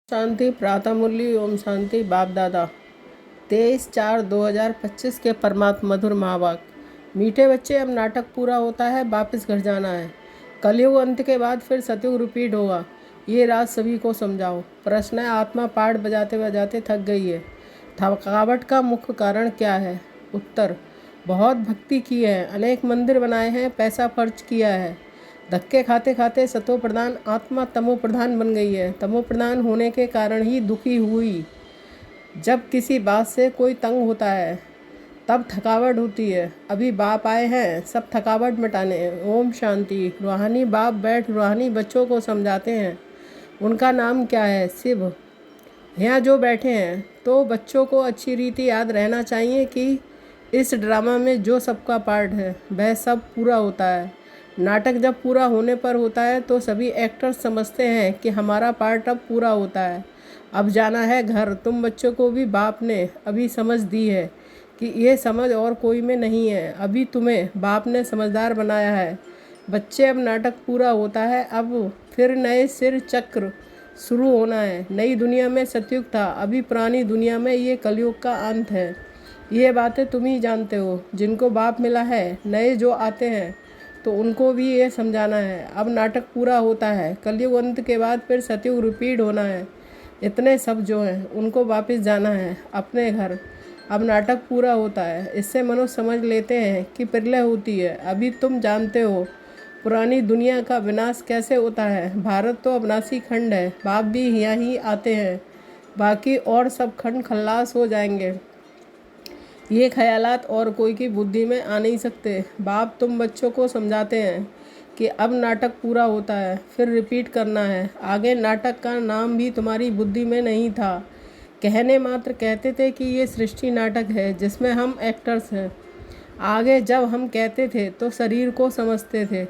शांति प्रातः मुरली। ओम शांति। बाप दादा 23/4/2025 के परमात्मा मधुर महावाक्य। मीठे बच्चे, अब नाटक पूरा होता है, वापस घर जाना है। कलयुग अंत के बाद फिर सतयुग रिपीट होगा, ये राज सभी को समझाओ। प्रश्न है, आत्मा पाठ बजाते बजाते थक गई है, थकावट का मुख्य कारण क्या है? उत्तर, बहुत भक्ति की है, अनेक मंदिर बनाए हैं, पैसा खर्च किया है, धक्के खाते खाते सतो प्रधान आत्मा तमो प्रधान बन गई है। तमो प्रधान होने के कारण ही दुखी हुई। जब किसी बात से कोई तंग होता है तब थकावट होती है। अभी बाप आए हैं सब थकावट मिटाने। ओम शांति। रूहानी बाप बैठ रूहानी बच्चों को समझाते हैं। उनका नाम क्या है? शिव। यहाँ जो बैठे हैं तो बच्चों को अच्छी रीति याद रहना चाहिए कि इस ड्रामा में जो सबका पार्ट है वह सब पूरा होता है। नाटक जब पूरा होने पर होता है तो सभी एक्टर्स समझते हैं कि हमारा पार्ट अब पूरा होता है, अब जाना है घर। तुम बच्चों को भी बाप ने अभी समझ दी है कि ये समझ और कोई में नहीं है। अभी तुम्हें बाप ने समझदार बनाया है। बच्चे, अब नाटक पूरा होता है, अब फिर नए सिर चक्र शुरू होना है। नई दुनिया में सतयुग था, अभी पुरानी दुनिया में ये कलयुग का अंत है। ये बातें तुम ही जानते हो। जिनको बाप मिला है, नए जो आते हैं तो उनको भी ये समझाना है। अब नाटक पूरा होता है, कलयुग अंत के बाद फिर सतयुग रिपीट होना है। इतने सब जो हैं उनको वापस जाना है अपने घर। अब नाटक पूरा होता है। इससे मनुष्य समझ लेते हैं कि प्रलय होती है। अभी तुम जानते हो पुरानी दुनिया का विनाश कैसे होता है। भारत तो अविनाशी खंड है, बाप भी यहाँ ही आते हैं, बाकी और सब खंड खल्लास हो जाएंगे। ये ख्यालात और कोई की बुद्धि में आ नहीं सकते। बाप तुम बच्चों को समझाते हैं कि अब नाटक पूरा होता है, फिर रिपीट करना है। आगे नाटक का नाम भी तुम्हारी बुद्धि में नहीं था, कहने मात्र कहते थे कि ये सृष्टि नाटक है जिसमें हम एक्टर्स हैं। आगे जब हम कहते थे तो शरीर को समझते थे।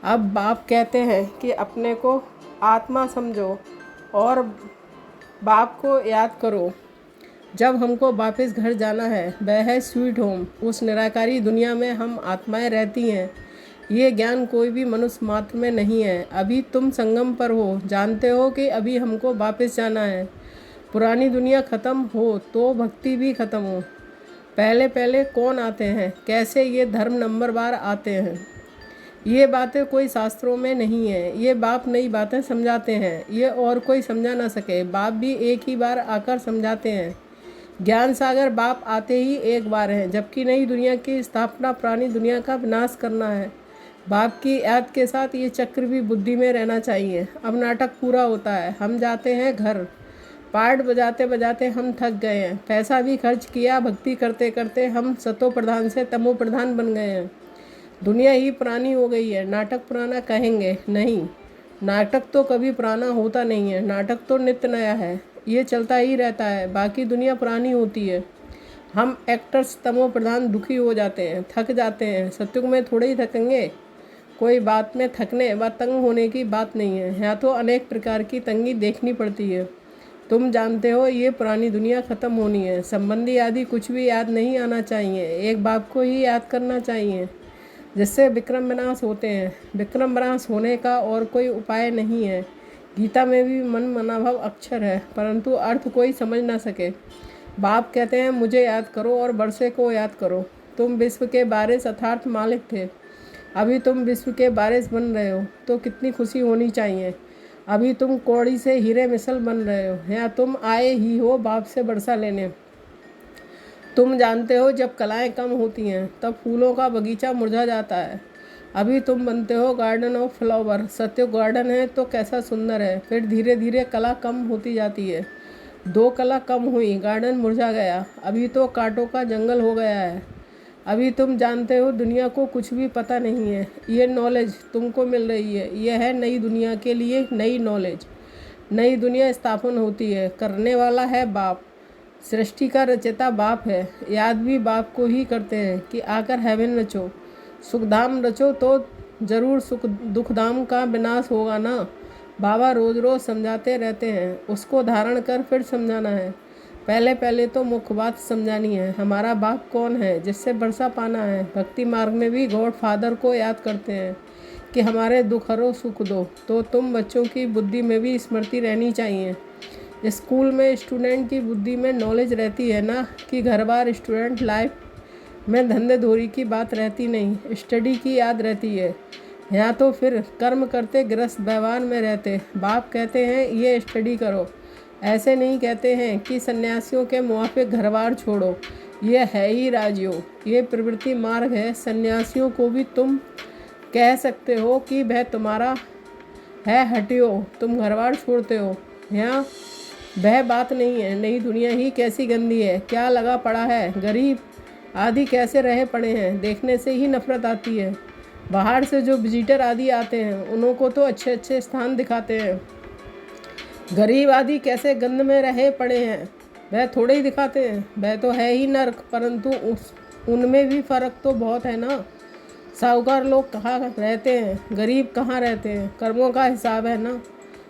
अब बाप कहते हैं कि अपने को आत्मा समझो और बाप को याद करो। जब हमको वापस घर जाना है वह है स्वीट होम। उस निराकारी दुनिया में हम आत्माएं रहती हैं। ये ज्ञान कोई भी मनुष्य मात्र में नहीं है। अभी तुम संगम पर हो, जानते हो कि अभी हमको वापस जाना है। पुरानी दुनिया ख़त्म हो तो भक्ति भी ख़त्म हो। पहले पहले कौन आते हैं, कैसे ये धर्म नंबर बार आते हैं। ये बातें कोई शास्त्रों में नहीं है। ये बाप नई बातें समझाते हैं, ये और कोई समझा ना सके। बाप भी एक ही बार आकर समझाते हैं। ज्ञान सागर बाप आते ही एक बार है, जबकि नई दुनिया की स्थापना पुरानी दुनिया का विनाश करना है। बाप की याद के साथ ये चक्र भी बुद्धि में रहना चाहिए। अब नाटक पूरा होता है, हम जाते हैं घर। पाठ बजाते बजाते हम थक गए हैं, पैसा भी खर्च किया, भक्ति करते करते हम सतो प्रधान से तमो प्रधान बन गए हैं। दुनिया ही पुरानी हो गई है। नाटक पुराना कहेंगे नहीं, नाटक तो कभी पुराना होता नहीं है। नाटक तो नित्य नया है, ये चलता ही रहता है। बाकी दुनिया पुरानी होती है। हम एक्टर्स तमो प्रधान दुखी हो जाते हैं, थक जाते हैं। सतयुग में थोड़े ही थकेंगे। कोई बात में थकने व तंग होने की बात नहीं है। यहाँ तो अनेक प्रकार की तंगी देखनी पड़ती है। तुम जानते हो ये पुरानी दुनिया ख़त्म होनी है। संबंधी आदि कुछ भी याद नहीं आना चाहिए, एक बाप को ही याद करना चाहिए, जिससे विक्रम विनाश होते हैं। विक्रम विनाश होने का और कोई उपाय नहीं है। गीता में भी मन मनाभव अक्षर है, परंतु अर्थ कोई समझ ना सके। बाप कहते हैं मुझे याद करो और वर्षे को याद करो। तुम विश्व के बारिश अर्थात मालिक थे, अभी तुम विश्व के बारिश बन रहे हो तो कितनी खुशी होनी चाहिए। अभी तुम कौड़ी से हीरे मिसल बन रहे हो, या तुम आए ही हो बाप से वर्षा लेने। तुम जानते हो जब कलाएं कम होती हैं तब फूलों का बगीचा मुरझा जाता है। अभी तुम बनते हो garden of flower. Satyug garden है तो कैसा सुंदर है, फिर धीरे धीरे कला कम होती जाती है। दो कला कम हुई, गार्डन मुरझा गया, अभी तो कांटों का जंगल हो गया है। अभी तुम जानते हो दुनिया को कुछ भी पता नहीं है। ये नॉलेज तुमको मिल रही है, यह है नई दुनिया के लिए नई नॉलेज। नई दुनिया स्थापन होती है, करने वाला है बाप। सृष्टि का रचयिता बाप है। याद भी बाप को ही करते हैं कि आकर हेवन रचो, सुखधाम रचो, तो ज़रूर सुख दुखधाम का विनाश होगा ना। बाबा रोज़ रोज़ समझाते रहते हैं, उसको धारण कर फिर समझाना है। पहले पहले तो मुख्य बात समझानी है, हमारा बाप कौन है जिससे वर्षा पाना है। भक्ति मार्ग में भी गॉड फादर को याद करते हैं कि हमारे दुख हरो सुख दो। तो तुम बच्चों की बुद्धि में भी स्मृति रहनी चाहिए स्कूल में स्टूडेंट की बुद्धि में नॉलेज रहती है ना, कि घर बार स्टूडेंट लाइफ में धंधे धोरी की बात रहती नहीं, स्टडी की याद रहती है। यहाँ तो फिर कर्म करते गृहस्थ व्यवहार में रहते। बाप कहते हैं ये स्टडी करो, ऐसे नहीं कहते हैं कि सन्यासियों के मुआफिक घर बार छोड़ो। ये है ही राजयोग, ये प्रवृत्ति मार्ग है। सन्यासियों को भी तुम कह सकते हो कि वह तुम्हारा है हटियो, तुम घर बार छोड़ते हो। यहाँ वह बात नहीं है। नई दुनिया ही कैसी गंदी है, क्या लगा पड़ा है, गरीब आदि कैसे रहे पड़े हैं, देखने से ही नफरत आती है। बाहर से जो विजिटर आदि आते हैं उन्हों को तो अच्छे अच्छे स्थान दिखाते हैं, गरीब आदि कैसे गंद में रहे पड़े हैं वह थोड़े ही दिखाते हैं। वह तो है ही नर्क, परंतु उनमें भी फर्क तो बहुत है ना। साहूकार लोग कहाँ रहते हैं, गरीब कहाँ रहते हैं, कर्मों का हिसाब है ना।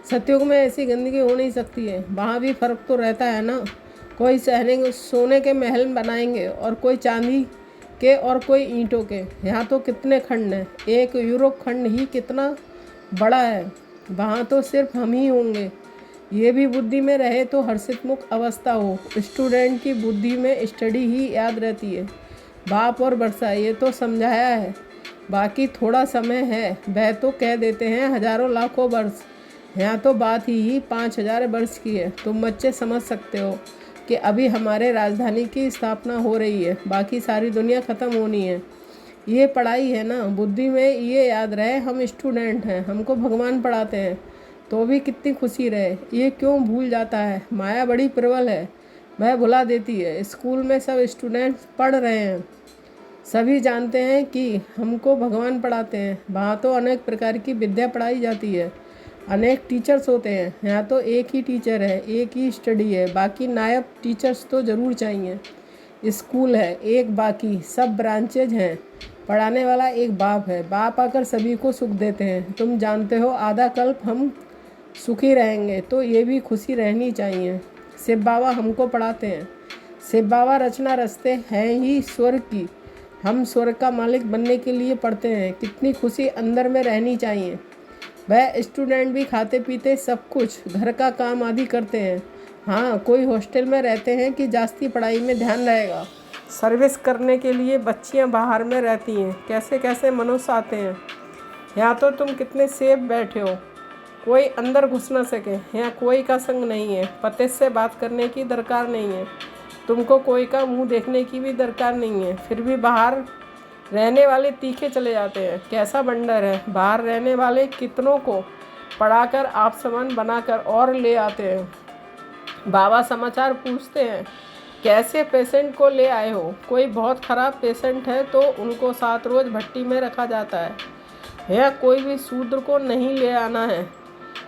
सतयुग में ऐसी गंदगी हो नहीं सकती है, वहाँ भी फर्क तो रहता है ना। कोई सोने के महल बनाएंगे और कोई चांदी के और कोई ईंटों के। यहाँ तो कितने खंड हैं, एक यूरोप खंड ही कितना बड़ा है, वहाँ तो सिर्फ हम ही होंगे। ये भी बुद्धि में रहे तो हर्षित मुख अवस्था हो। स्टूडेंट की बुद्धि में स्टडी ही याद रहती है। बाप और वर्षा ये तो समझाया है, बाकी थोड़ा समय है। वह तो कह देते हैं हजारों लाखों वर्ष, यहाँ तो बात ही 5,000 वर्ष की है। तुम बच्चे समझ सकते हो कि अभी हमारे राजधानी की स्थापना हो रही है, बाकी सारी दुनिया ख़त्म होनी है। ये पढ़ाई है ना, बुद्धि में ये याद रहे हम स्टूडेंट हैं, हमको भगवान पढ़ाते हैं, तो भी कितनी खुशी रहे। ये क्यों भूल जाता है, माया बड़ी प्रबल है, वह भुला देती है। स्कूल में सब स्टूडेंट्स पढ़ रहे हैं, सभी जानते हैं कि हमको भगवान पढ़ाते हैं। वहाँ तो अनेक प्रकार की विद्या पढ़ाई जाती है, अनेक टीचर्स होते हैं। यहाँ तो एक ही टीचर है, एक ही स्टडी है, बाकी नायब टीचर्स तो ज़रूर चाहिए। स्कूल है एक, बाकी सब ब्रांचेज हैं। पढ़ाने वाला एक बाप है, बाप आकर सभी को सुख देते हैं। तुम जानते हो आधा कल्प हम सुखी रहेंगे, तो ये भी खुशी रहनी चाहिए। शिव बाबा हमको पढ़ाते हैं, शिव बाबा रचना रचते हैं ही स्वर्ग की। हम स्वर्ग का मालिक बनने के लिए पढ़ते हैं। कितनी खुशी अंदर में रहनी चाहिए। वह स्टूडेंट भी खाते पीते सब कुछ घर का काम आदि करते हैं। हाँ, कोई हॉस्टल में रहते हैं कि जास्ती पढ़ाई में ध्यान रहेगा। सर्विस करने के लिए बच्चियां बाहर में रहती हैं, कैसे कैसे मनुष्य आते हैं। यहाँ तो तुम कितने सेफ बैठे हो, कोई अंदर घुस ना सके। यहाँ कोई का संग नहीं है, पति से बात करने की दरकार नहीं है, तुमको कोई का मुंह देखने की भी दरकार नहीं है। फिर भी बाहर रहने वाले तीखे चले जाते हैं, कैसा बंडर है। बाहर रहने वाले कितनों को पढ़ाकर आप समान बनाकर और ले आते हैं। बाबा समाचार पूछते हैं, कैसे पेशेंट को ले आए हो। कोई बहुत ख़राब पेशेंट है तो उनको 7 रोज़ भट्टी में रखा जाता है। यहाँ कोई भी शूद्र को नहीं ले आना है।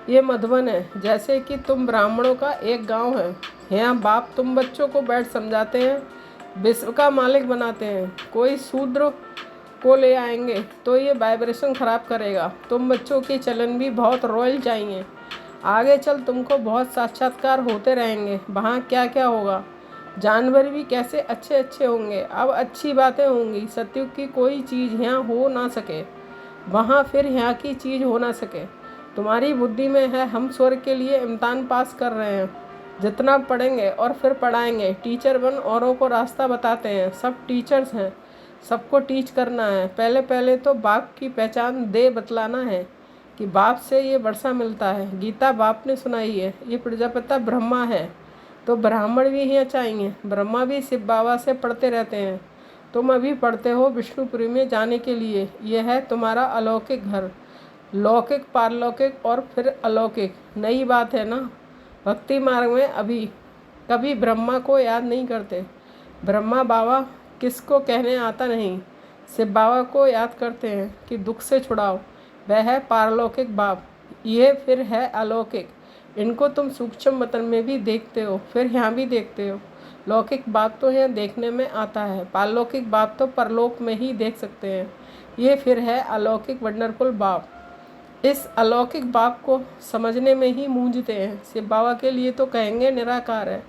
ये मधुबन है, जैसे कि तुम ब्राह्मणों का एक गांव है। यहाँ बाप तुम बच्चों को बैठ समझाते हैं, विश्व का मालिक बनाते हैं। कोई शूद्र को ले आएंगे तो ये वाइब्रेशन ख़राब करेगा। तुम बच्चों की चलन भी बहुत रॉयल चाहिए। आगे चल तुमको बहुत साक्षात्कार होते रहेंगे। वहाँ क्या क्या होगा, जानवर भी कैसे अच्छे अच्छे होंगे। अब अच्छी बातें होंगी। सतयुग की कोई चीज़ यहाँ हो ना सके, वहाँ फिर यहाँ की चीज़ हो ना सके। तुम्हारी बुद्धि में है हम स्वर्ग के लिए इम्तिहान पास कर रहे हैं। जितना पढ़ेंगे और फिर पढ़ाएंगे। टीचर बन औरों को रास्ता बताते हैं। सब टीचर्स हैं, सबको टीच करना है। पहले पहले तो बाप की पहचान दे बतलाना है कि बाप से ये वर्षा मिलता है। गीता बाप ने सुनाई है। ये प्रजापिता ब्रह्मा है, तो ब्राह्मण भी यहाँ चाहिए। ब्रह्मा भी शिव बाबा से पढ़ते रहते हैं। तुम अभी पढ़ते हो विष्णुपुरी में जाने के लिए। यह है तुम्हारा अलौकिक घर, लौकिक, पारलौकिक और फिर अलौकिक। नई बात है ना। भक्ति मार्ग में अभी कभी ब्रह्मा को याद नहीं करते। ब्रह्मा बाबा किसको कहने आता नहीं, शिव बाबा को याद करते हैं कि दुख से छुड़ाओ। वह है पारलौकिक बाप, ये फिर है अलौकिक। इनको तुम सूक्ष्म वतन में भी देखते हो, फिर यहाँ भी देखते हो। लौकिक बाप तो यहाँ देखने में आता है, पारलौकिक बाप तो परलोक में ही देख सकते हैं। ये फिर है अलौकिक वंडरफुल बाप। इस अलौकिक बाप को समझने में ही मूंझते हैं। शिव बाबा के लिए तो कहेंगे निराकार है,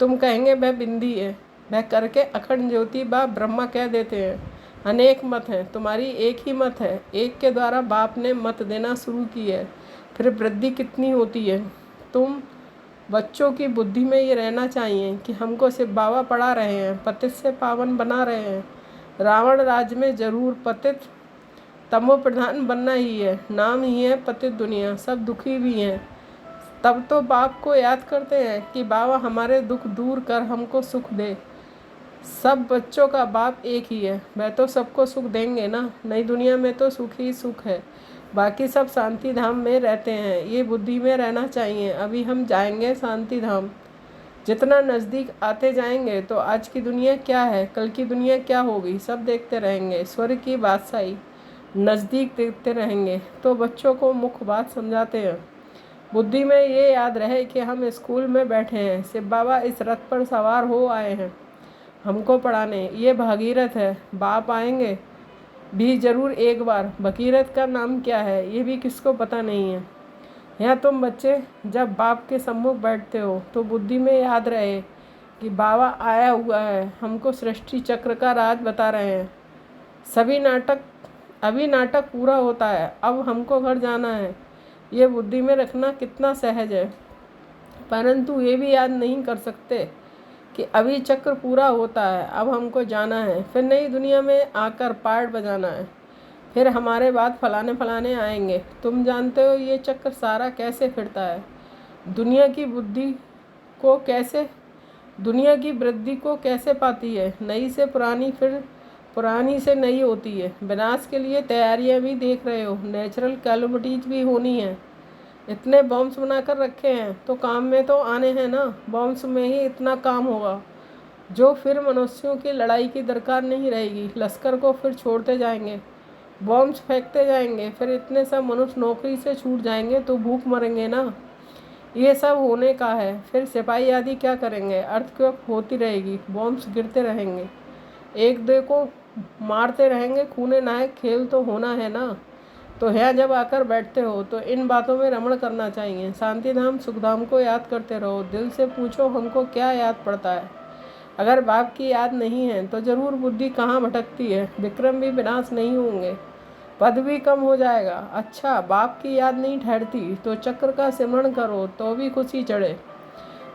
तुम कहेंगे वह बिंदी है, वह करके अखंड ज्योति बाप ब्रह्मा कह देते हैं। अनेक मत हैं, तुम्हारी एक ही मत है। एक के द्वारा बाप ने मत देना शुरू की है, फिर वृद्धि कितनी होती है। तुम बच्चों की बुद्धि में ये रहना चाहिए कि हमको सिर्फ बाबा पढ़ा रहे हैं, पतित से पावन बना रहे हैं। रावण राज्य में जरूर पतित तमो प्रधान बनना ही है, नाम ही है पतित दुनिया, सब दुखी भी हैं। तब तो बाप को याद करते हैं कि बाबा हमारे दुख दूर कर हमको सुख दे। सब बच्चों का बाप एक ही है, वह तो सबको सुख देंगे ना। नई दुनिया में तो सुख ही सुख है, बाकी सब शांति धाम में रहते हैं। ये बुद्धि में रहना चाहिए। अभी हम जाएंगे शांति धाम। जितना नज़दीक आते जाएंगे तो आज की दुनिया क्या है, कल की दुनिया क्या होगी, सब देखते रहेंगे। स्वर्ग की बादशाही नज़दीक देखते रहेंगे। तो बच्चों को मुख्य बात समझाते हैं। बुद्धि में ये याद रहे कि हम स्कूल में बैठे हैं, शिव बाबा इस रथ पर सवार हो आए हैं हमको पढ़ाने। ये भागीरथ है, बाप आएंगे भी जरूर एक बार। भगीरथ का नाम क्या है ये भी किसको पता नहीं है। यहाँ तुम बच्चे जब बाप के सम्मुख बैठते हो तो बुद्धि में याद रहे कि बाबा आया हुआ है, हमको सृष्टि चक्र का राज बता रहे हैं। अभी नाटक पूरा होता है, अब हमको घर जाना है। ये बुद्धि में रखना कितना सहज है, परंतु ये भी याद नहीं कर सकते कि अभी चक्र पूरा होता है, अब हमको जाना है, फिर नई दुनिया में आकर पार्ट बजाना है, फिर हमारे बाद फलाने आएंगे। तुम जानते हो ये चक्र सारा कैसे फिरता है। दुनिया की वृद्धि को कैसे पाती है, नई से पुरानी, फिर पुरानी से नई होती है। विनाश के लिए तैयारियां भी देख रहे हो, नेचुरल कैलमिटीज भी होनी है। इतने बॉम्ब्स बना कर रखे हैं तो काम में तो आने हैं ना। बॉम्ब्स में ही इतना काम होगा जो फिर मनुष्यों की लड़ाई की दरकार नहीं रहेगी। लश्कर को फिर छोड़ते जाएंगे, बॉम्ब्स फेंकते जाएंगे, फिर इतने सब मनुष्य नौकरी से छूट जाएंगे तो भूख मरेंगे ना। ये सब होने का है, फिर सिपाही आदि क्या करेंगे। अर्थक्वेक होती रहेगी, बॉम्ब्स गिरते रहेंगे, एक दो को मारते रहेंगे, खूने नायक खेल तो होना है ना। तो यहाँ जब आकर बैठते हो तो इन बातों में रमण करना चाहिए। शांति धाम सुखधाम को याद करते रहो। दिल से पूछो हमको क्या याद पड़ता है। अगर बाप की याद नहीं है तो जरूर बुद्धि कहाँ भटकती है। विक्रम भी विनाश नहीं होंगे, पद भी कम हो जाएगा। अच्छा, बाप की याद नहीं ठहरती तो चक्र का सिमरण करो तो भी खुशी चढ़े,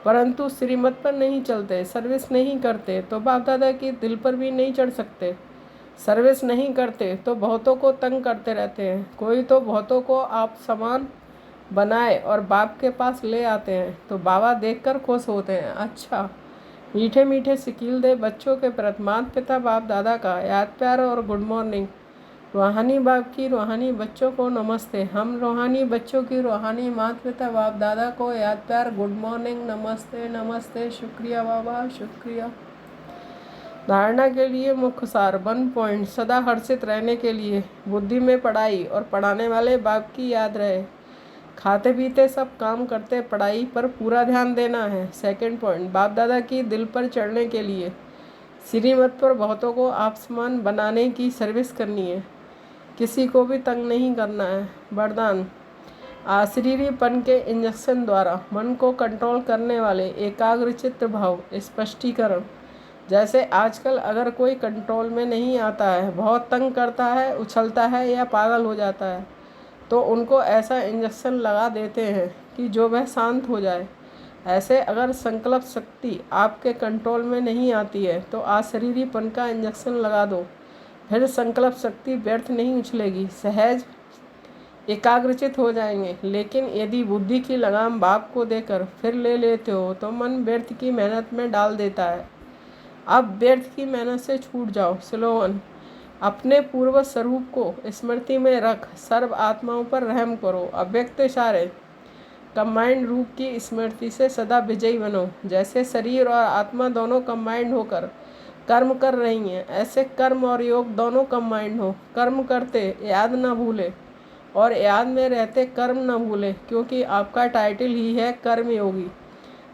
परंतु श्रीमत पर नहीं चलते, सर्विस नहीं करते तो बाप दादा की दिल पर भी नहीं चढ़ सकते। सर्विस नहीं करते तो बहुतों को तंग करते रहते हैं। कोई तो बहुतों को आप समान बनाए और बाप के पास ले आते हैं तो बाबा देखकर खुश होते हैं। अच्छा, मीठे मीठे सिकील दे बच्चों के प्रति माता पिता बाप दादा का याद प्यार और गुड मॉर्निंग। रूहानी बाप की रूहानी बच्चों को नमस्ते। हम रूहानी बच्चों की रूहानी माता पिता बाप दादा को याद प्यार गुड मॉर्निंग, नमस्ते नमस्ते, शुक्रिया बाबा शुक्रिया। धारणा के लिए मुख्य सार 1 पॉइंट। सदा हर्षित रहने के लिए बुद्धि में पढ़ाई और पढ़ाने वाले बाप की याद रहे। खाते पीते सब काम करते पढ़ाई पर पूरा ध्यान देना है। 2 पॉइंट, बाप दादा की दिल पर चढ़ने के लिए श्रीमत पर बहुतों को आप समान बनाने की सर्विस करनी है, किसी को भी तंग नहीं करना है। वरदान, आश्चर्यपन के इंजेक्शन द्वारा मन को कंट्रोल करने वाले एकाग्रचित्त भाव स्पष्टीकरण। जैसे आजकल अगर कोई कंट्रोल में नहीं आता है, बहुत तंग करता है, उछलता है या पागल हो जाता है, तो उनको ऐसा इंजेक्शन लगा देते हैं कि जो वह शांत हो जाए। ऐसे अगर संकल्प शक्ति आपके कंट्रोल में नहीं आती है तो अशरीरीपन का इंजेक्शन लगा दो, फिर संकल्प शक्ति व्यर्थ नहीं उछलेगी, सहज एकाग्रचित हो जाएंगे। लेकिन यदि बुद्धि की लगाम बाप को देकर फिर ले लेते हो तो मन व्यर्थ की मेहनत में डाल देता है। अब व्यर्थ की मेहनत से छूट जाओ। स्लोगन, अपने पूर्व स्वरूप को स्मृति में रख सर्व आत्माओं पर रहम करो। अव्यक्त इशारे कंबाइंड रूप की स्मृति से सदा विजयी बनो। जैसे शरीर और आत्मा दोनों कंबाइंड होकर कर्म कर रही हैं, ऐसे कर्म और योग दोनों कंबाइंड हो। कर्म करते याद न भूले और याद में रहते कर्म न भूले, क्योंकि आपका टाइटल ही है कर्मयोगी।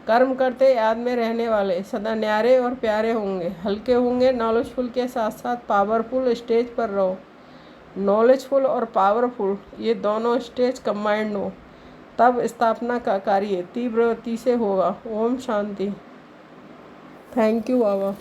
कर्म करते याद में रहने वाले सदा न्यारे और प्यारे होंगे, हल्के होंगे, नॉलेजफुल के साथ साथ पावरफुल स्टेज पर रहो। नॉलेजफुल और पावरफुल ये दोनों स्टेज कंबाइंड हो, तब स्थापना का कार्य तीव्र गति से होगा। ओम शांति। Thank you Baba.